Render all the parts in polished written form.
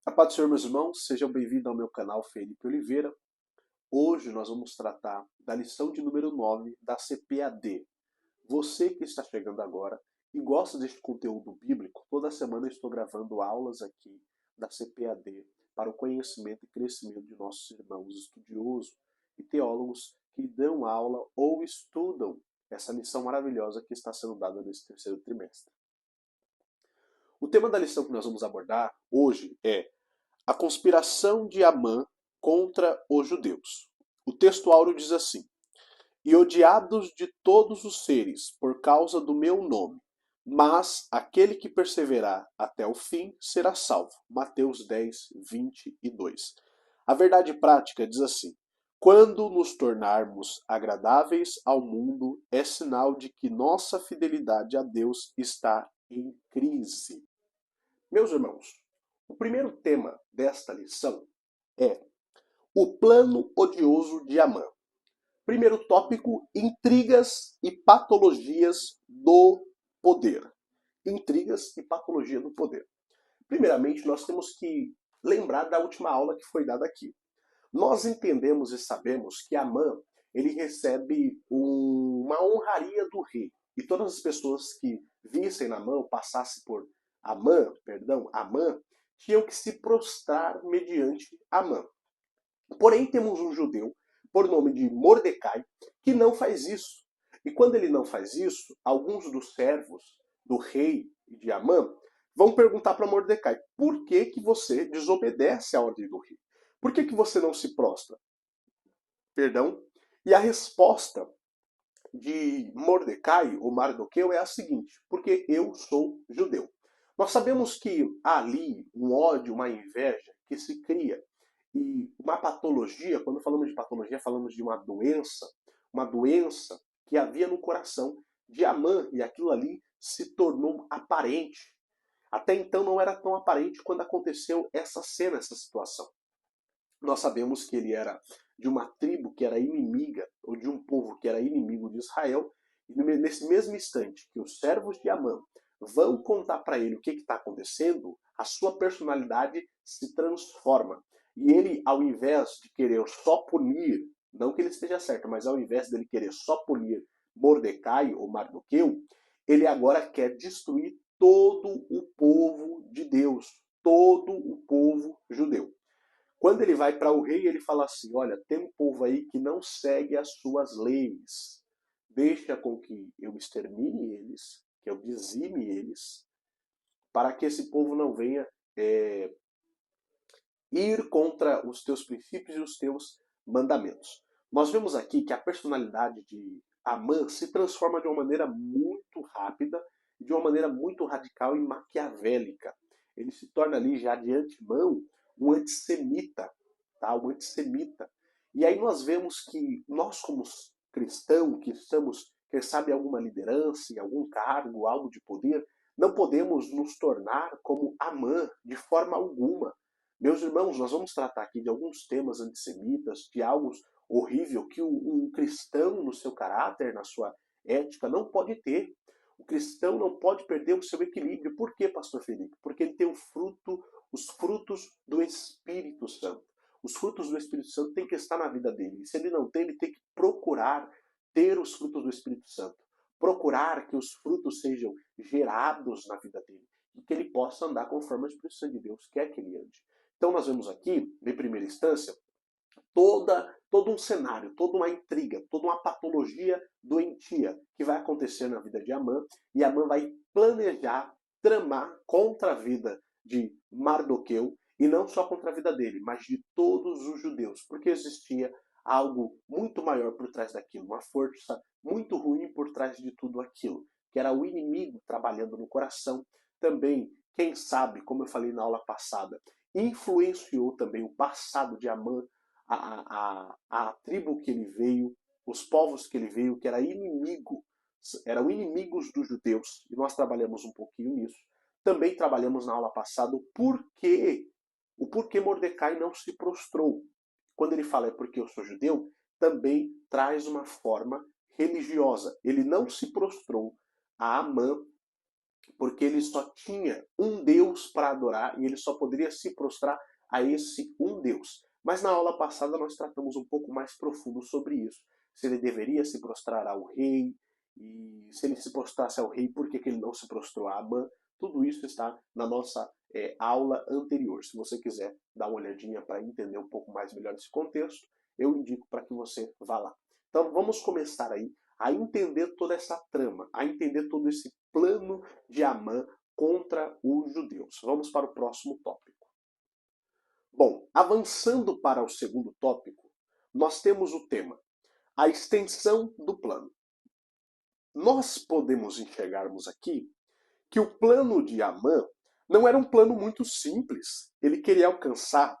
A paz do Senhor, meus irmãos, sejam bem-vindos ao meu canal Felipe Oliveira. Hoje nós vamos tratar da lição de número 9 da CPAD. Você que está chegando agora e gosta deste conteúdo bíblico, toda semana eu estou gravando aulas aqui da CPAD para o conhecimento e crescimento de nossos irmãos estudiosos e teólogos que dão aula ou estudam essa lição maravilhosa que está sendo dada nesse terceiro trimestre. O tema da lição que nós vamos abordar hoje é a conspiração de Amã contra os judeus. O texto áureo diz assim: E odiados de todos os seres por causa do meu nome, mas aquele que perseverar até o fim será salvo. Mateus 10, 22. A verdade prática diz assim: quando nos tornarmos agradáveis ao mundo, é sinal de que nossa fidelidade a Deus está em crise. Meus irmãos, o primeiro tema desta lição é o plano odioso de Amã. Primeiro tópico, intrigas e patologias do poder. Intrigas e patologia do poder. Primeiramente, nós temos que lembrar da última aula que foi dada aqui. Nós entendemos e sabemos que Amã ele recebe uma honraria do rei. E todas as pessoas que vissem Amã ou passassem por Amã, tinham que se prostrar mediante Amã. Porém, temos um judeu, por nome de Mordecai, que não faz isso. E quando ele não faz isso, alguns dos servos do rei de Amã vão perguntar para Mordecai: por que, que você desobedece à ordem do rei? Por que, que você não se prostra? Perdão? E a resposta de Mordecai, ou Mardoqueu, é a seguinte: porque eu sou judeu. Nós sabemos que há ali um ódio, uma inveja que se cria. E uma patologia, quando falamos de patologia, falamos de uma doença que havia no coração de Amã, e aquilo ali se tornou aparente. Até então não era tão aparente quando aconteceu essa cena, essa situação. Nós sabemos que ele era de uma tribo que era inimiga, ou de um povo que era inimigo de Israel, e nesse mesmo instante que os servos de Amã vão contar para ele o que está acontecendo, a sua personalidade se transforma. E ele, ao invés de querer só punir, não que ele esteja certo, mas ao invés dele querer só punir Mordecai ou Mardoqueu, ele agora quer destruir todo o povo de Deus, todo o povo judeu. Quando ele vai para o rei, ele fala assim: olha, tem um povo aí que não segue as suas leis. Deixa com que eu extermine eles, que eu dizime eles, para que esse povo não venha é, ir contra os teus princípios e os teus mandamentos. Nós vemos aqui que a personalidade de Amã se transforma de uma maneira muito rápida, de uma maneira muito radical e maquiavélica. Ele se torna ali já de antemão um antissemita, tá? Um antissemita. E aí nós vemos que nós como cristãos, que estamos, quem sabe, em alguma liderança, em algum cargo, algo de poder, não podemos nos tornar como Amã de forma alguma. Meus irmãos, nós vamos tratar aqui de alguns temas antissemitas, de algo horrível que um cristão, no seu caráter, na sua ética, não pode ter. O cristão não pode perder o seu equilíbrio. Por quê, pastor Felipe? Porque ele tem os frutos do Espírito Santo. Os frutos do Espírito Santo têm que estar na vida dele. E se ele não tem, ele tem que procurar ter os frutos do Espírito Santo. Procurar que os frutos sejam gerados na vida dele. E que ele possa andar conforme o Espírito Santo de Deus quer que ele ande. Então nós vemos aqui, em primeira instância, todo um cenário, toda uma intriga, toda uma patologia doentia que vai acontecer na vida de Amã, e Amã vai planejar, tramar contra a vida de Mardoqueu, e não só contra a vida dele, mas de todos os judeus, porque existia algo muito maior por trás daquilo, uma força muito ruim por trás de tudo aquilo, que era o inimigo trabalhando no coração. Também, quem sabe, como eu falei na aula passada, influenciou também o passado de Amã, a tribo que ele veio, os povos que ele veio, que eram inimigos dos judeus, e nós trabalhamos um pouquinho nisso. Também trabalhamos na aula passada o porquê Mordecai não se prostrou. Quando ele fala é porque eu sou judeu, também traz uma forma religiosa. Ele não se prostrou a Amã porque ele só tinha um Deus para adorar e ele só poderia se prostrar a esse um Deus. Mas na aula passada nós tratamos um pouco mais profundo sobre isso. Se ele deveria se prostrar ao rei, e se ele se prostrasse ao rei, por que ele não se prostrou a Amã? Tudo isso está na nossa aula anterior. Se você quiser dar uma olhadinha para entender um pouco mais melhor esse contexto, eu indico para que você vá lá. Então vamos começar aí a entender toda essa trama, a entender todo esse plano de Amã contra os judeus. Vamos para o próximo tópico. Bom, avançando para o segundo tópico, nós temos o tema, a extensão do plano. Nós podemos enxergarmos aqui que o plano de Amã não era um plano muito simples. Ele queria alcançar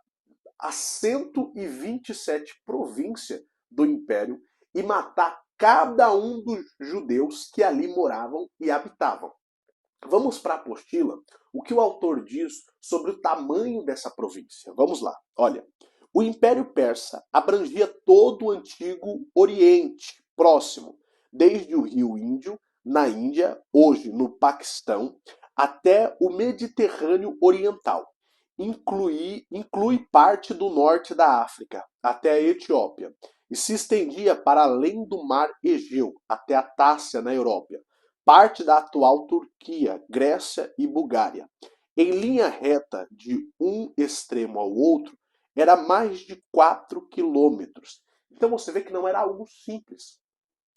as 127 províncias do império e matar cada um dos judeus que ali moravam e habitavam. Vamos para a apostila, o que o autor diz sobre o tamanho dessa província. Vamos lá, olha. O Império Persa abrangia todo o antigo Oriente Próximo, desde o Rio Índio, na Índia, hoje no Paquistão, até o Mediterrâneo Oriental. Inclui parte do norte da África, até a Etiópia, e se estendia para além do mar Egeu, até a Tássia, na Europa, parte da atual Turquia, Grécia e Bulgária. Em linha reta de um extremo ao outro, era mais de 4 quilômetros. Então você vê que não era algo simples.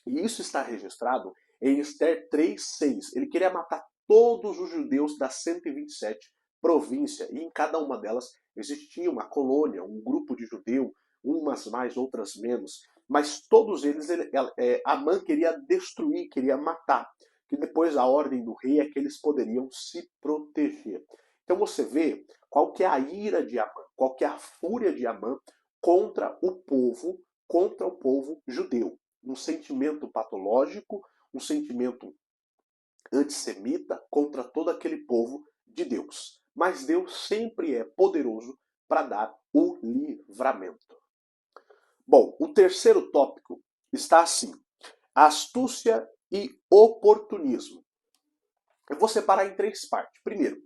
E isso está registrado em Esther 3:6. Ele queria matar todos os judeus das 127 províncias, e em cada uma delas existia uma colônia, um grupo de judeu, umas mais, outras menos. Mas todos eles, Amã queria destruir, queria matar. Que depois a ordem do rei é que eles poderiam se proteger. Então você vê qual que é a ira de Amã, qual que é a fúria de Amã contra o povo judeu. Um sentimento patológico, um sentimento antissemita contra todo aquele povo de Deus. Mas Deus sempre é poderoso para dar o livramento. Bom, o terceiro tópico está assim: astúcia e oportunismo. Eu vou separar em três partes. Primeiro,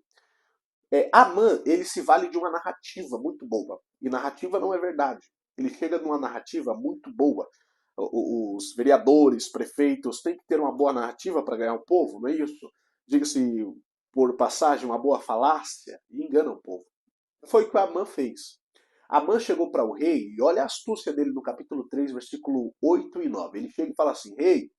Amã, ele se vale de uma narrativa muito boa. E narrativa não é verdade. Ele chega numa narrativa muito boa. Os vereadores, prefeitos, têm que ter uma boa narrativa para ganhar o povo, não é isso? Diga-se por passagem, uma boa falácia e engana o povo. Foi o que Amã fez. Amã chegou para o rei, e olha a astúcia dele no capítulo 3, versículo 8 e 9. Ele chega e fala assim: rei,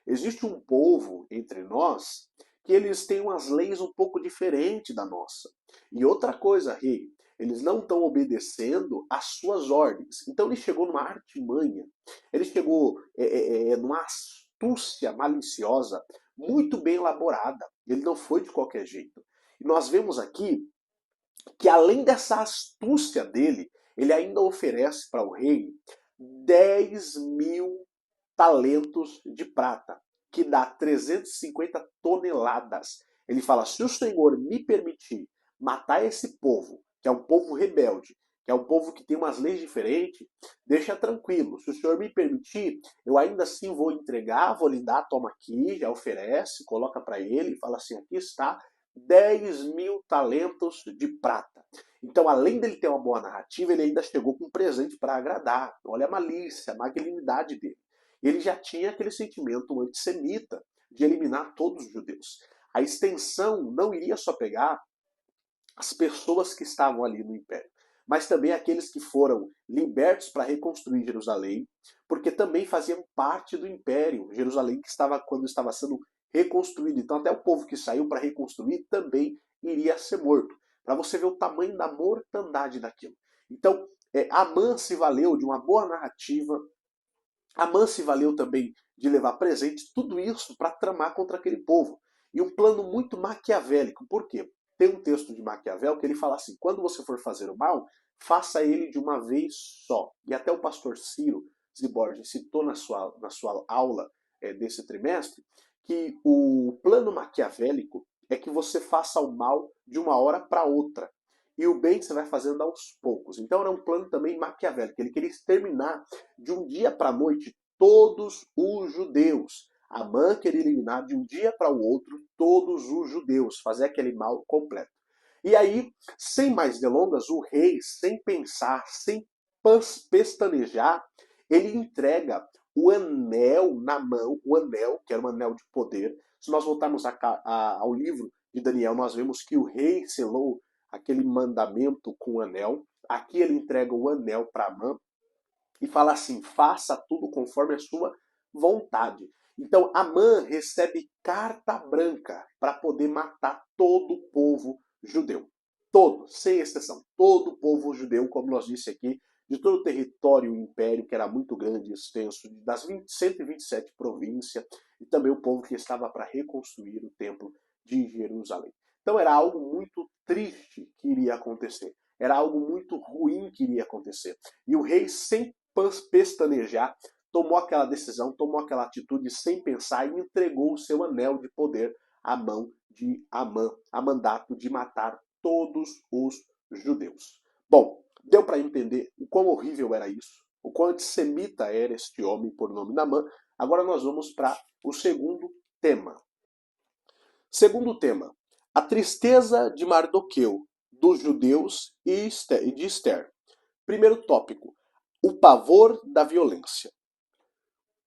existe um povo entre nós que eles têm umas leis um pouco diferentes da nossa. E outra coisa, rei, eles não estão obedecendo às suas ordens. Então ele chegou numa artimanha, ele chegou numa astúcia maliciosa muito bem elaborada. Ele não foi de qualquer jeito. E nós vemos aqui que além dessa astúcia dele, ele ainda oferece para o rei 10.000 talentos de prata, que dá 350 toneladas. Ele fala: se o Senhor me permitir matar esse povo, que é um povo rebelde, que é um povo que tem umas leis diferentes, deixa tranquilo. Se o Senhor me permitir, eu ainda assim vou entregar, vou lhe dar, toma aqui, já oferece, coloca para ele e fala assim: aqui está 10.000 talentos de prata. Então, além dele ter uma boa narrativa, ele ainda chegou com um presente para agradar. Olha a malícia, a magnanimidade dele. Ele já tinha aquele sentimento antissemita de eliminar todos os judeus. A extensão não iria só pegar as pessoas que estavam ali no império, mas também aqueles que foram libertos para reconstruir Jerusalém, porque também faziam parte do império. Jerusalém que estava, quando estava sendo reconstruído. Então até o povo que saiu para reconstruir também iria ser morto. Para você ver o tamanho da mortandade daquilo. Então, Amã se valeu de uma boa narrativa. Amã se valeu também de levar presentes, tudo isso para tramar contra aquele povo. E um plano muito maquiavélico. Por quê? Tem um texto de Maquiavel que ele fala assim: quando você for fazer o mal, faça ele de uma vez só. E até o pastor Ciro Ziborges citou na sua aula desse trimestre que o plano maquiavélico é que você faça o mal de uma hora para outra. E o bem você vai fazendo aos poucos. Então era um plano também maquiavélico. Ele queria exterminar de um dia para a noite todos os judeus. Amã queria eliminar de um dia para o outro todos os judeus, fazer aquele mal completo. E aí, sem mais delongas, o rei, sem pensar, sem pestanejar, ele entrega o anel na mão, o anel, que era um anel de poder. Se nós voltarmos ao livro de Daniel, nós vemos que o rei selou aquele mandamento com o anel. Aqui ele entrega o anel para Amã e fala assim: faça tudo conforme a sua vontade. Então Amã recebe carta branca para poder matar todo o povo judeu. Todo, sem exceção. Todo o povo judeu, como nós disse aqui, de todo o território e império, que era muito grande e extenso, das 127 províncias, e também o povo que estava para reconstruir o templo de Jerusalém. Então era algo muito triste que iria acontecer. Era algo muito ruim que iria acontecer. E o rei, sem pestanejar, tomou aquela decisão, tomou aquela atitude sem pensar e entregou o seu anel de poder à mão de Amã, a mandato de matar todos os judeus. Bom, deu para entender o quão horrível era isso, o quão antissemita era este homem por nome Amã. Agora nós vamos para o segundo tema. Segundo tema, a tristeza de Mardoqueu, dos judeus e de Esther. Primeiro tópico, o pavor da violência.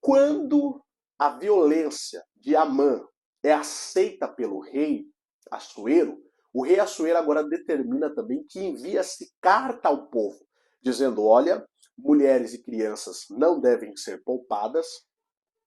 Quando a violência de Amã é aceita pelo rei Assuero, o rei Assuero agora determina também que envia-se carta ao povo, dizendo: olha, mulheres e crianças não devem ser poupadas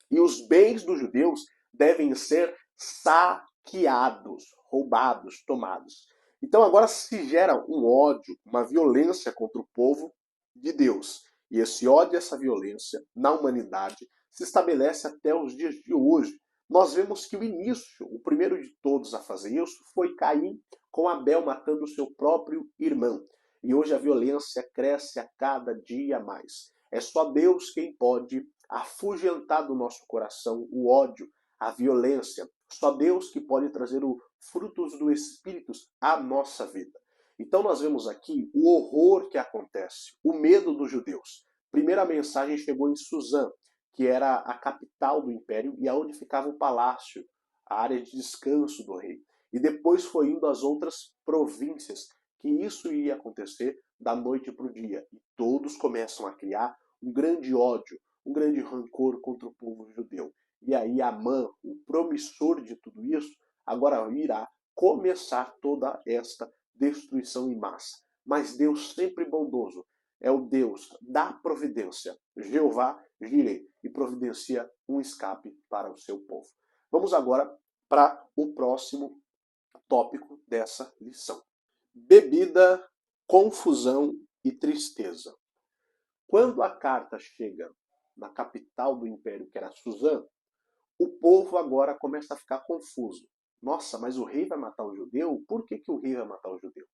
e os bens dos judeus devem ser saqueados, roubados, tomados. Então agora se gera um ódio, uma violência contra o povo de Deus. E esse ódio, essa violência na humanidade se estabelece até os dias de hoje. Nós vemos que o início, o primeiro de todos a fazer isso, foi Caim com Abel matando o seu próprio irmão. E hoje a violência cresce a cada dia mais. É só Deus quem pode afugentar do nosso coração o ódio, a violência. Só Deus que pode trazer os frutos do Espírito à nossa vida. Então nós vemos aqui o horror que acontece, o medo dos judeus. Primeira mensagem chegou em Suzã, que era a capital do império e aonde ficava o palácio, a área de descanso do rei. E depois foi indo às outras províncias, que isso ia acontecer da noite para o dia. E todos começam a criar um grande ódio, um grande rancor contra o povo judeu. E aí Amã, o promissor de tudo isso, agora irá começar toda esta destruição em massa. Mas Deus sempre bondoso é o Deus da providência, Jeová Jireh, e providencia um escape para o seu povo. Vamos agora para o próximo tópico dessa lição. Bebida, confusão e tristeza. Quando a carta chega na capital do império, que era Suzã, o povo agora começa a ficar confuso. Nossa, mas o rei vai matar o judeu? Por que o rei vai matar o judeu?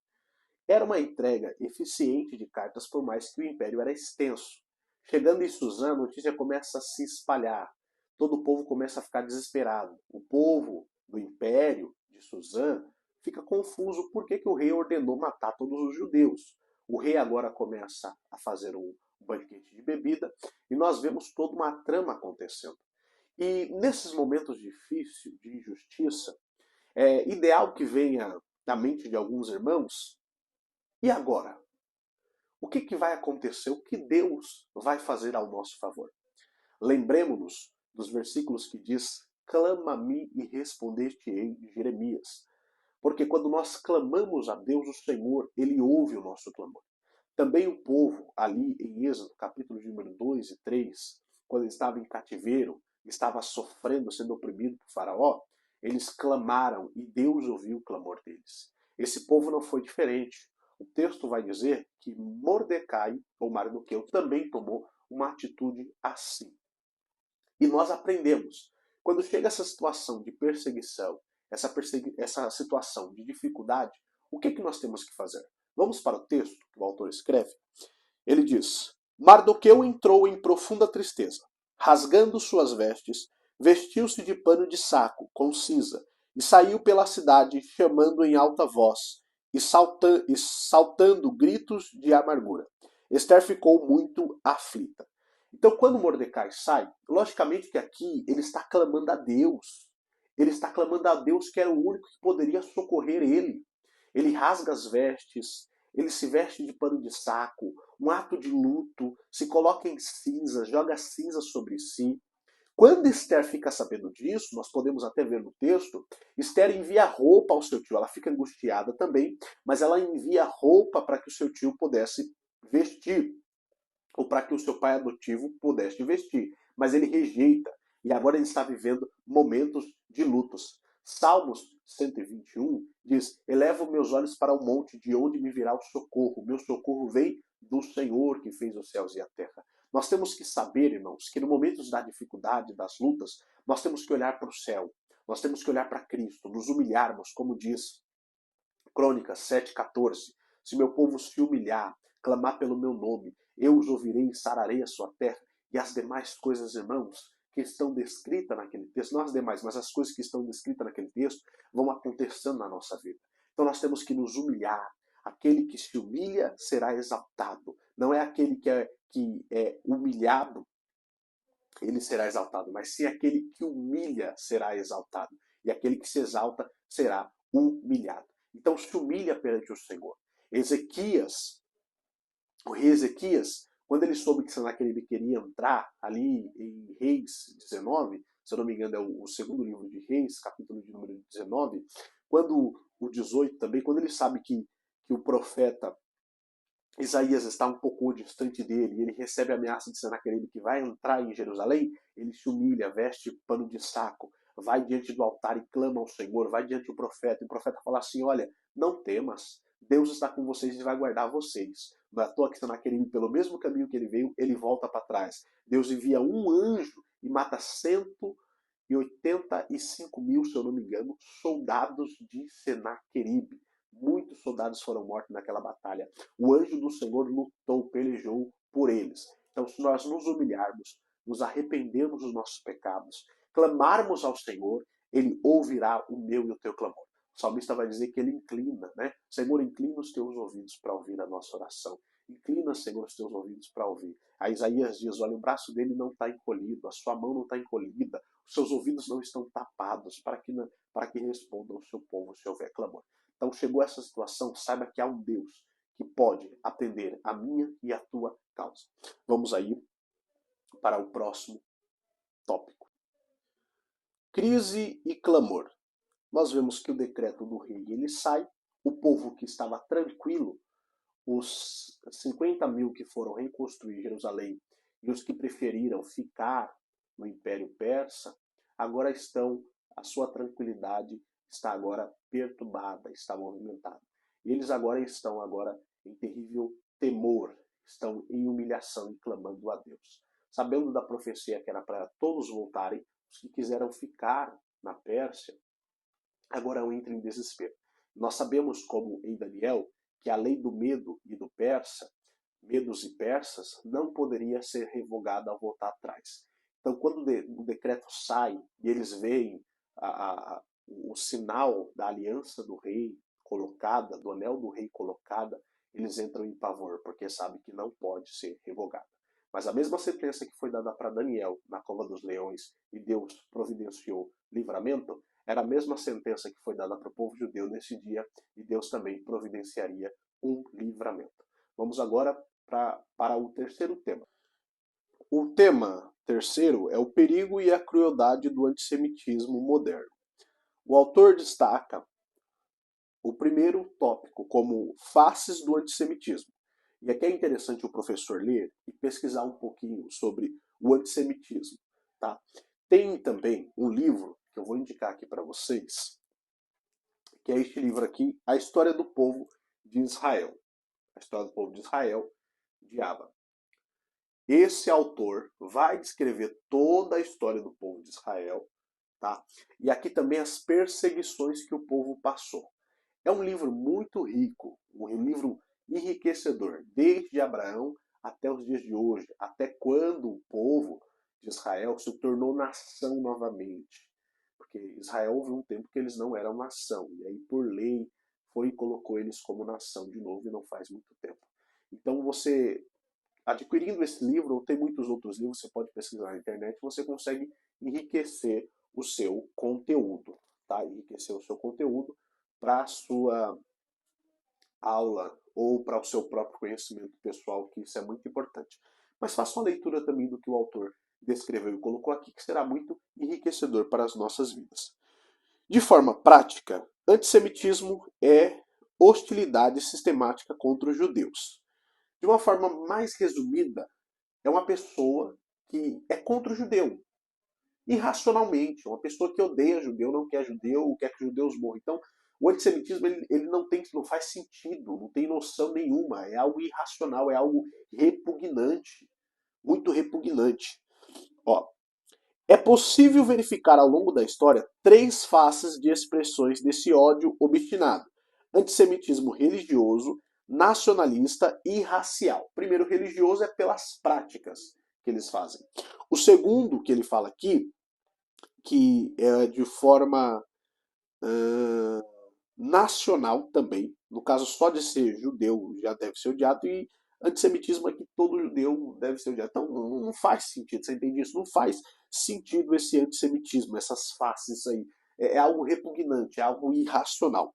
Era uma entrega eficiente de cartas, por mais que o império era extenso. Chegando em Suzã, a notícia começa a se espalhar. Todo o povo começa a ficar desesperado. O povo do império de Suzã fica confuso por que o rei ordenou matar todos os judeus. O rei agora começa a fazer um banquete de bebida e nós vemos toda uma trama acontecendo. E nesses momentos difíceis de injustiça, é ideal que venha na mente de alguns irmãos: e agora? O que vai acontecer? O que Deus vai fazer ao nosso favor? Lembremos-nos dos versículos que diz: clama a mim e responder-te-ei, de Jeremias. Porque quando nós clamamos a Deus, o Senhor, Ele ouve o nosso clamor. Também o povo, ali em Êxodo, capítulo número 2 e 3, quando ele estava em cativeiro, estava sofrendo, sendo oprimido por Faraó, eles clamaram e Deus ouviu o clamor deles. Esse povo não foi diferente. O texto vai dizer que Mordecai, ou Mardoqueu, também tomou uma atitude assim. E nós aprendemos, quando chega essa situação de perseguição, essa situação de dificuldade, o que nós temos que fazer? Vamos para o texto que o autor escreve. Ele diz: Mardoqueu entrou em profunda tristeza. Rasgando suas vestes, vestiu-se de pano de saco, com cinza, e saiu pela cidade, chamando em alta voz, e saltando gritos de amargura. Esther ficou muito aflita. Então, quando Mordecai sai, logicamente que aqui ele está clamando a Deus. Ele está clamando a Deus que era o único que poderia socorrer ele. Ele rasga as vestes, ele se veste de pano de saco, um ato de luto, se coloca em cinzas, joga cinzas sobre si. Quando Esther fica sabendo disso, nós podemos até ver no texto, Esther envia roupa ao seu tio. Ela fica angustiada também, mas ela envia roupa para que o seu tio pudesse vestir, ou para que o seu pai adotivo pudesse vestir. Mas ele rejeita, e agora ele está vivendo momentos de lutos. Salmos 121 diz: Elevo meus olhos para o monte, de onde me virá o socorro. Meu socorro vem do Senhor que fez os céus e a terra. Nós temos que saber, irmãos, que no momentos da dificuldade, das lutas, nós temos que olhar para o céu. Nós temos que olhar para Cristo, nos humilharmos, como diz Crônicas 7,14. Se meu povo se humilhar, clamar pelo meu nome, eu os ouvirei e sararei a sua terra. E as demais coisas, irmãos, que estão descritas naquele texto, não as demais, mas as coisas que estão descritas naquele texto, vão acontecendo na nossa vida. Então nós temos que nos humilhar. Aquele que se humilha será exaltado. Não é aquele que é humilhado, ele será exaltado, mas sim aquele que humilha será exaltado. E aquele que se exalta será humilhado. Então se humilha perante o Senhor. Ezequias, o rei Ezequias, quando ele soube que Senaqueribe queria entrar ali em Reis 19, se eu não me engano é o segundo livro de Reis, capítulo de número 19, quando o 18 também, quando ele sabe que o profeta Isaías está um pouco distante dele, e ele recebe a ameaça de Senaqueribe que vai entrar em Jerusalém, ele se humilha, veste pano de saco, vai diante do altar e clama ao Senhor, vai diante do profeta, e o profeta fala assim, olha, não temas, Deus está com vocês e vai guardar vocês. Não é à toa que Senaqueribe, pelo mesmo caminho que ele veio, ele volta para trás. Deus envia um anjo e mata 185 mil, se eu não me engano, soldados de Senaqueribe. Muitos soldados foram mortos naquela batalha. O anjo do Senhor lutou, pelejou por eles. Então, se nós nos humilharmos, nos arrependermos dos nossos pecados, clamarmos ao Senhor, Ele ouvirá o meu e o teu clamor. O salmista vai dizer que Ele inclina, né? Senhor, inclina os teus ouvidos para ouvir a nossa oração. Inclina, Senhor, os teus ouvidos para ouvir. A Isaías diz, olha, o braço dele não está encolhido, a sua mão não está encolhida, os seus ouvidos não estão tapados para que responda ao seu povo se houver clamor. Então chegou essa situação, saiba que há um Deus que pode atender a minha e a tua causa. Vamos aí para o próximo tópico. Crise e clamor. Nós vemos que o decreto do rei ele sai, o povo que estava tranquilo, os 50 mil que foram reconstruir Jerusalém e os que preferiram ficar no Império Persa, agora a sua tranquilidade está agora perturbada, está movimentada. E eles agora estão em terrível temor, estão em humilhação e clamando a Deus. Sabendo da profecia que era para todos voltarem, os que quiseram ficar na Pérsia, agora entram em desespero. Nós sabemos, como em Daniel, que a lei do medo e do persa, medos e persas, não poderia ser revogada ao voltar atrás. Então, quando o decreto sai e eles veem o sinal da aliança do rei colocada, do anel do rei colocada, eles entram em pavor, porque sabem que não pode ser revogada. Mas a mesma sentença que foi dada para Daniel na cova dos leões e Deus providenciou livramento, era a mesma sentença que foi dada para o povo judeu nesse dia e Deus também providenciaria um livramento. Vamos agora para o terceiro tema. O tema terceiro é o perigo e a crueldade do antissemitismo moderno. O autor destaca o primeiro tópico como faces do antissemitismo. E aqui é interessante o professor ler e pesquisar um pouquinho sobre o antissemitismo. Tá? Tem também um livro que eu vou indicar aqui para vocês, que é este livro aqui, A História do Povo de Israel. A História do Povo de Israel, de Abba. Esse autor vai descrever toda a história do povo de Israel, tá? E aqui também as perseguições que o povo passou. É um livro muito rico, um livro enriquecedor, desde Abraão até os dias de hoje, até quando o povo de Israel se tornou nação novamente. Porque Israel houve um tempo que eles não eram nação, e aí por lei foi e colocou eles como nação de novo, e não faz muito tempo. Então você adquirindo esse livro, ou tem muitos outros livros, você pode pesquisar na internet, você consegue enriquecer o seu conteúdo, tá? Enriquecer o seu conteúdo para a sua aula ou para o seu próprio conhecimento pessoal, que isso é muito importante. Mas faça uma leitura também do que o autor descreveu e colocou aqui, que será muito enriquecedor para as nossas vidas. De forma prática, antissemitismo é hostilidade sistemática contra os judeus. De uma forma mais resumida, é uma pessoa que é contra o judeu, irracionalmente. Uma pessoa que odeia judeu, não quer judeu, quer que os judeus morram. Então, o antissemitismo ele não faz sentido, não tem noção nenhuma. É algo irracional, é algo repugnante, muito repugnante. Ó, é possível verificar ao longo da história três faces de expressões desse ódio obstinado: antissemitismo religioso, nacionalista e racial. Primeiro, religioso é pelas práticas que eles fazem. O segundo que ele fala aqui, que é de forma nacional também, no caso só de ser judeu já deve ser odiado, e antissemitismo é que todo judeu deve ser odiado. Então não faz sentido, você entende isso? Não faz sentido esse antissemitismo, essas faces aí. É algo repugnante, é algo irracional.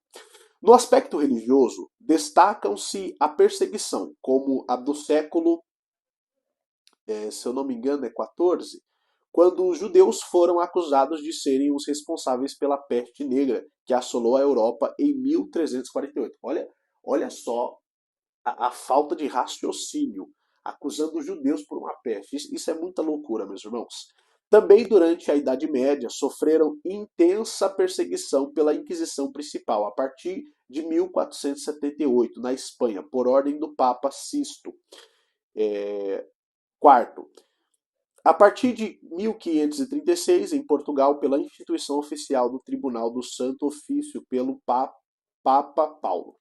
No aspecto religioso, destacam-se a perseguição, como a do século, se eu não me engano, é 14, quando os judeus foram acusados de serem os responsáveis pela peste negra que assolou a Europa em 1348. Olha só a falta de raciocínio, acusando os judeus por uma peste. Isso é muita loucura, meus irmãos. Também durante a Idade Média sofreram intensa perseguição pela Inquisição Principal, a partir de 1478, na Espanha, por ordem do Papa Sisto IV. A partir de 1536, em Portugal, pela instituição oficial do Tribunal do Santo Ofício pelo Papa Paulo.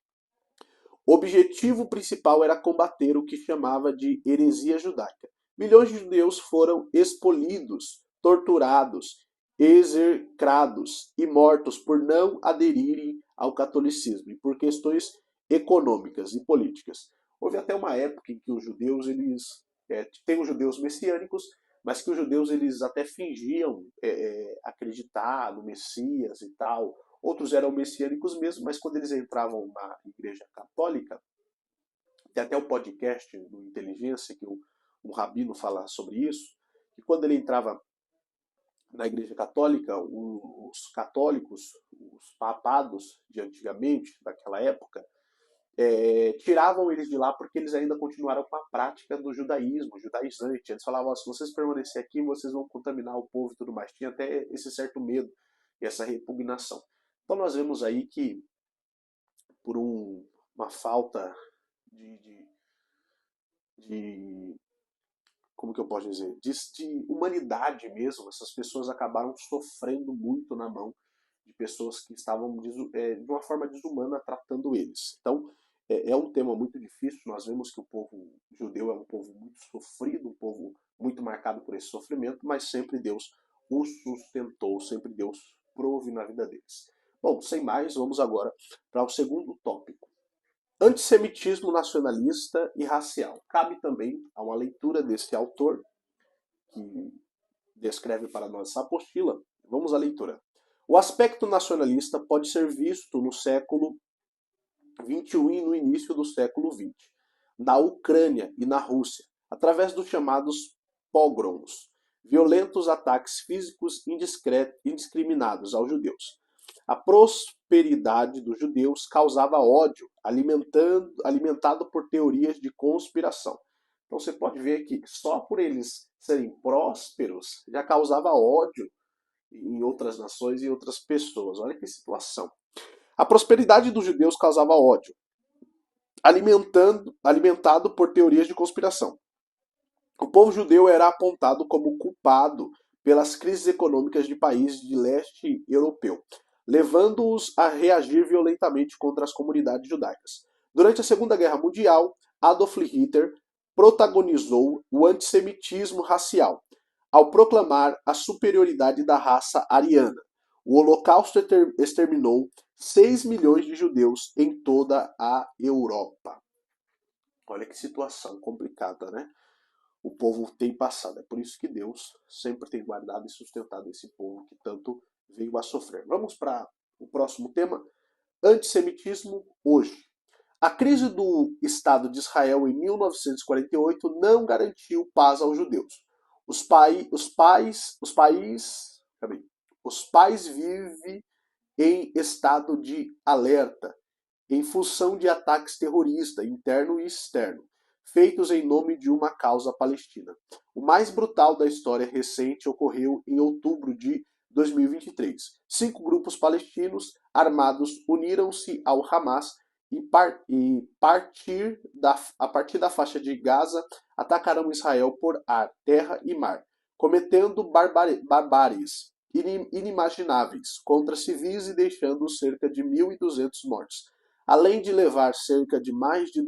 O objetivo principal era combater o que chamava de heresia judaica. Milhões de judeus foram expolidos, torturados, execrados e mortos por não aderirem ao catolicismo e por questões econômicas e políticas. Houve até uma época em que os judeus, tem os judeus messiânicos, mas que os judeus eles até fingiam acreditar no Messias e tal. Outros eram messiânicos mesmo, mas quando eles entravam na igreja católica, tem até o podcast do Inteligência, que um rabino fala sobre isso, que quando ele entrava na igreja católica, os católicos, os papados de antigamente, daquela época, tiravam eles de lá porque eles ainda continuaram com a prática do judaísmo, judaizante. Eles falavam, se vocês permanecerem aqui, vocês vão contaminar o povo e tudo mais. Tinha até esse certo medo e essa repugnação. Então nós vemos aí que, por uma falta de como que eu posso dizer, de humanidade mesmo, essas pessoas acabaram sofrendo muito na mão de pessoas que estavam de uma forma desumana tratando eles. Então, é um tema muito difícil. Nós vemos que o povo judeu é um povo muito sofrido, um povo muito marcado por esse sofrimento, mas sempre Deus os sustentou, sempre Deus provê na vida deles. Bom, sem mais, vamos agora para o segundo tópico. Antissemitismo nacionalista e racial. Cabe também a uma leitura desse autor, que descreve para nós essa apostila. Vamos à leitura. O aspecto nacionalista pode ser visto no século XXI e no início do século XX, na Ucrânia e na Rússia, através dos chamados pogroms, violentos ataques físicos indiscriminados aos judeus. A prosperidade dos judeus causava ódio, alimentado por teorias de conspiração. Então você pode ver que só por eles serem prósperos já causava ódio em outras nações e outras pessoas. Olha que situação. A prosperidade dos judeus causava ódio, alimentado por teorias de conspiração. O povo judeu era apontado como culpado pelas crises econômicas de países de leste europeu, levando-os a reagir violentamente contra as comunidades judaicas. Durante a Segunda Guerra Mundial, Adolf Hitler protagonizou o antissemitismo racial, ao proclamar a superioridade da raça ariana. O Holocausto exterminou 6 milhões de judeus em toda a Europa. Olha que situação complicada, né? O povo tem passado. É por isso que Deus sempre tem guardado e sustentado esse povo que tanto veio a sofrer. Vamos para o próximo tema: antissemitismo hoje. A crise do Estado de Israel em 1948 não garantiu paz aos judeus. Os pais vivem em estado de alerta, em função de ataques terroristas, interno e externo, feitos em nome de uma causa palestina. O mais brutal da história recente ocorreu em outubro de 2023. 5 grupos palestinos armados uniram-se ao Hamas e a partir da faixa de Gaza atacaram Israel por ar, terra e mar, cometendo barbáries inimagináveis contra civis e deixando cerca de 1.200 mortos, além de levar cerca de mais de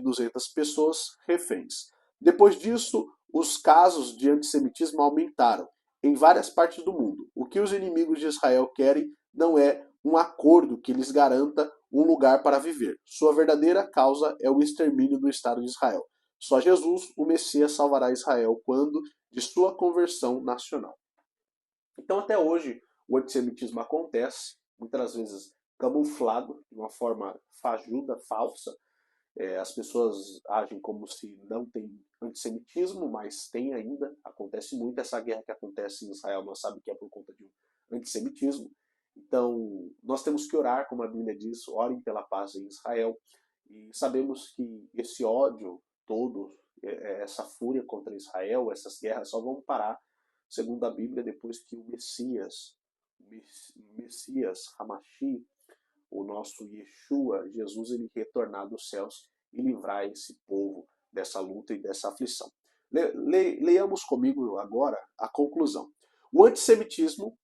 200 pessoas reféns. Depois disso, os casos de antissemitismo aumentaram em várias partes do mundo. O que os inimigos de Israel querem não é um acordo que lhes garanta um lugar para viver. Sua verdadeira causa é o extermínio do Estado de Israel. Só Jesus, o Messias, salvará Israel quando de sua conversão nacional. Então, até hoje, o antissemitismo acontece, muitas vezes camuflado, de uma forma fajuda, falsa. As pessoas agem como se não tem antissemitismo, mas tem ainda, acontece muito. Essa guerra que acontece em Israel, nós sabemos que é por conta de um antissemitismo. Então, nós temos que orar, como a Bíblia diz, orem pela paz em Israel. E sabemos que esse ódio todo, essa fúria contra Israel, essas guerras só vão parar, segundo a Bíblia, depois que o Messias, Hamashi, o nosso Yeshua, Jesus, ele retornar dos céus e livrar esse povo dessa luta e dessa aflição. Leiamos comigo agora a conclusão. O antissemitismo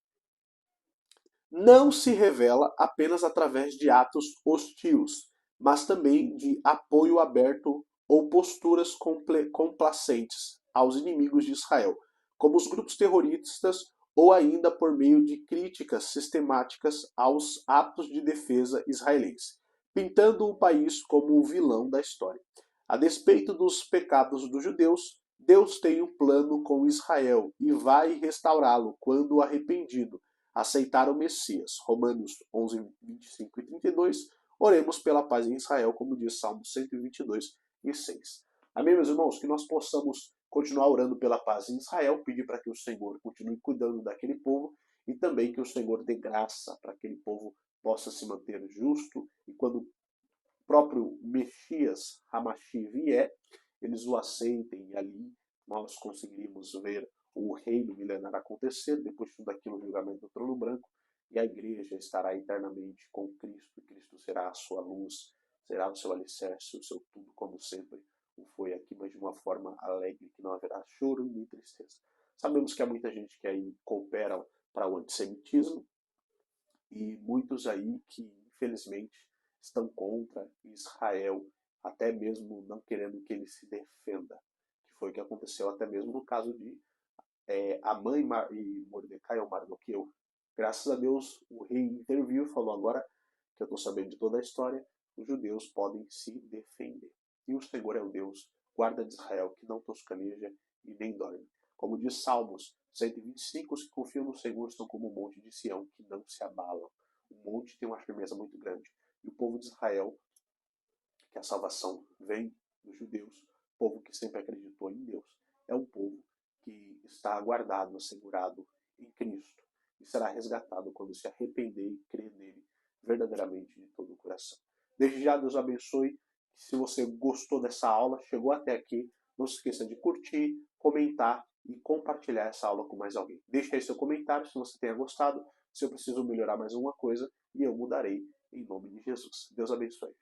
não se revela apenas através de atos hostis, mas também de apoio aberto ou posturas complacentes aos inimigos de Israel, como os grupos terroristas, ou ainda por meio de críticas sistemáticas aos atos de defesa israelense, pintando o país como o vilão da história. A despeito dos pecados dos judeus, Deus tem um plano com Israel e vai restaurá-lo quando arrependido aceitar o Messias. Romanos 11, 25 e 32. Oremos pela paz em Israel, como diz Salmo 122 e 6. Amém, meus irmãos? Que nós possamos continuar orando pela paz em Israel, pedir para que o Senhor continue cuidando daquele povo e também que o Senhor dê graça para que aquele povo possa se manter justo e quando o próprio Messias, Hamashi, vier, eles o aceitem e ali nós conseguiríamos ver o reino milenar acontecer, depois de tudo aquilo, o julgamento do trono branco, e a igreja estará eternamente com Cristo, e Cristo será a sua luz, será o seu alicerce, o seu tudo, como sempre o foi aqui, mas de uma forma alegre, que não haverá choro nem tristeza. Sabemos que há muita gente que aí coopera para o antissemitismo, e muitos aí que, infelizmente, estão contra Israel, até mesmo não querendo que ele se defenda, que foi o que aconteceu até mesmo no caso de Amã e Mordecai, ou Mardoqueu. Graças a Deus, o rei interviu e falou: agora que eu estou sabendo de toda a história, os judeus podem se defender. E o Senhor é o Deus, guarda de Israel, que não toscaneja e nem dorme. Como diz Salmos 125, os que confiam no Senhor são como o monte de Sião, que não se abalam. O monte tem uma firmeza muito grande. E o povo de Israel, que a salvação vem dos judeus, povo que sempre acreditou em Deus, é um povo que está guardado, assegurado em Cristo e será resgatado quando se arrepender e crer nele verdadeiramente de todo o coração. Desde já, Deus abençoe. Se você gostou dessa aula, chegou até aqui, não se esqueça de curtir, comentar e compartilhar essa aula com mais alguém. Deixe aí seu comentário se você tenha gostado, se eu preciso melhorar mais alguma coisa, e eu mudarei em nome de Jesus. Deus abençoe.